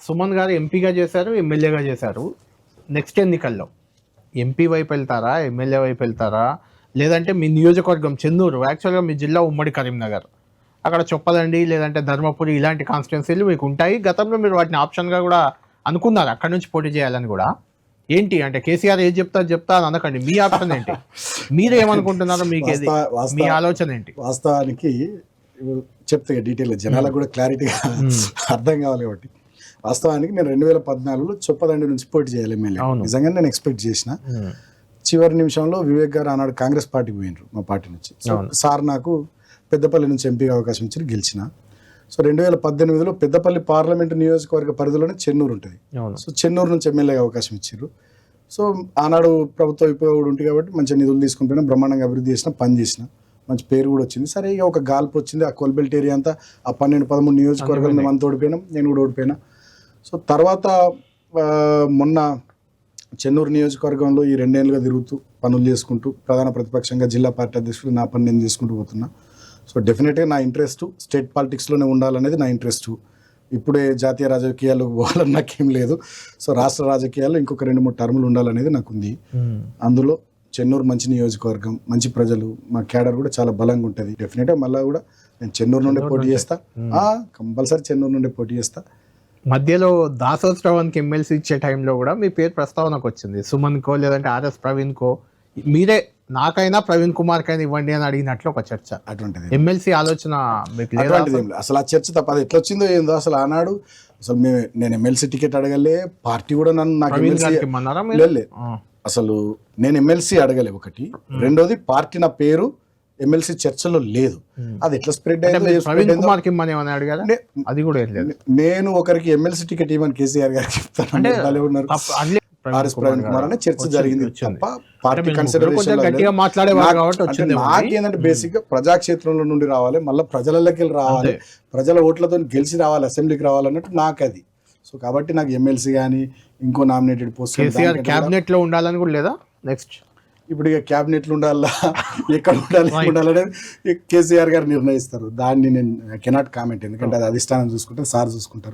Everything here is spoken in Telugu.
సుమన్ గారు ఎంపీగా చేశారు, ఎమ్మెల్యేగా చేశారు. నెక్స్ట్ ఎన్నికల్లో ఎంపీ వైపు వెళ్తారా, ఎమ్మెల్యే వైపు వెళ్తారా, లేదంటే మీ నియోజకవర్గం చెన్నూరు, యాక్చువల్గా మీ జిల్లా ఉమ్మడి కరీంనగర్, అక్కడ చొప్పదండి లేదంటే ధర్మపురి ఇలాంటి కాన్స్టిట్యున్సీలు మీకు ఉంటాయి. గతంలో మీరు వాటిని ఆప్షన్గా కూడా అనుకున్నారు అక్కడ నుంచి పోటీ చేయాలని కూడా. ఏంటి అంటే కేసీఆర్ ఏది చెప్తా అని అనకండి, మీ ఆప్షన్ ఏంటి, మీరు ఏమనుకుంటున్నారో, మీకు మీ ఆలోచన ఏంటి? వాస్తవానికి చెప్తే డీటెయిల్గా జనాలకు కూడా క్లారిటీగా అర్థం కావాలి కాబట్టి, వాస్తవానికి నేను 2014లో చొప్పదండి నుంచి పోటీ చేయాలి ఎమ్మెల్యే. నిజంగా నేను ఎక్స్పెక్ట్ చేసిన. చివరి నిమిషంలో వివేక్ గారు ఆనాడు కాంగ్రెస్ పార్టీకి పోయినరు మా పార్టీ నుంచి. సార్ నాకు పెద్దపల్లి నుంచి ఎంపీగా అవకాశం ఇచ్చి గెలిచిన. సో 2018లో పెద్దపల్లి పార్లమెంటు నియోజకవర్గ పరిధిలోనే చెన్నూరు ఉంటుంది. సో చెన్నూరు నుంచి ఎమ్మెల్యేగా అవకాశం ఇచ్చారు. సో ఆనాడు ప్రభుత్వ ఉపయోగం ఉంటుంది కాబట్టి మంచిగా నిధులు తీసుకుని పోయినా, బ్రహ్మాండంగా అభివృద్ధి చేసిన, పని చేసిన, మంచి పేరు కూడా వచ్చింది. సరే ఇక ఒక గాల్పు వచ్చింది. ఆ కోల్బెల్ట్ ఏరియా అంతా ఆ 12-13 నియోజకవర్గాలు మేము అంతా ఓడిపోయినాం, నేను కూడా ఓడిపోయినా. సో తర్వాత మొన్న చెన్నూరు నియోజకవర్గంలో ఈ 2 ఏళ్ళుగా తిరుగుతూ పనులు చేసుకుంటూ ప్రధాన ప్రతిపక్షంగా జిల్లా పార్టీ అధ్యక్షుడు నా పని నేను చేసుకుంటూ పోతున్నా. సో డెఫినెట్గా నా ఇంట్రెస్ట్ స్టేట్ పాలిటిక్స్లోనే ఉండాలనేది నా ఇంట్రెస్ట్. ఇప్పుడే జాతీయ రాజకీయాలకు పోవాలని నాకేం లేదు. సో రాష్ట్ర రాజకీయాల్లో ఇంకొక 2-3 టర్ములు ఉండాలనేది నాకు ఉంది. అందులో చెన్నూరు మంచి నియోజకవర్గం, మంచి ప్రజలు, మా క్యాడర్ కూడా చాలా బలంగా ఉంటుంది. డెఫినెట్గా మళ్ళీ కూడా నేను చెన్నూరు నుండే పోటీ చేస్తా, కంపల్సరీ చెన్నూరు నుండే పోటీ చేస్తా. మధ్యలో దాసోత్సవానికి ఎమ్మెల్సీ ఇచ్చే టైంలో కూడా మీ పేరు ప్రస్తావనకు వచ్చింది. సుమన్కో లేదంటే ఆర్ఎస్ ప్రవీణ్కో, మీరే నాకైనా ప్రవీణ్ కుమార్కైనా ఇవ్వండి అని అడిగినట్లు ఒక చర్చ. అటువంటిది ఎమ్మెల్సీ ఆలోచన అసలు ఆ చర్చ తప్ప అది ఎట్లా వచ్చిందో ఏందో. అసలు ఆనాడు అసలు నేను ఎమ్మెల్సీ టికెట్ అడగలే, పార్టీ కూడా నన్ను నాకు అసలు నేను ఎమ్మెల్సీ అడగలే. ఒకటి, రెండోది పార్టీ నా పేరు ఎమ్మెల్సీ చర్చలో లేదు. అది ఎట్లా స్ప్రెడ్ అయింది. నేను ఒకరికి ఎమ్మెల్సీ టికెట్ ఇవ్వని కేసీఆర్ గారికి చెప్తాను, ఆర్ఎస్ ప్రవీణ్ కుమార్ అనే చర్చ జరిగింది తప్ప పార్టీ కన్సిడరేషన్. నాకేంటంటే బేసిక్ గా ప్రజాక్షేత్రంలో నుండి రావాలి, మళ్ళీ ప్రజలకి వెళ్ళి రావాలి, ప్రజల ఓట్లతో గెలిచి రావాలి, అసెంబ్లీకి రావాలన్నట్టు నాకు అది. సో కాబట్టి నాకు ఎమ్మెల్సీ కానీ ఇంకో నామినేటెడ్ పోస్ట్ క్యాబినెట్ లో ఉండాలని కూడా లేదా. నెక్స్ట్ ఇప్పుడు ఇక క్యాబినెట్లు ఉండాలా, ఎక్కడ ఉండాలనేది కేసీఆర్ గారు నిర్ణయిస్తారు. దాన్ని నేను కెనాట్ కామెంట్, ఎందుకంటే అది అధిష్టానం చూసుకుంటే సార్ చూసుకుంటారు.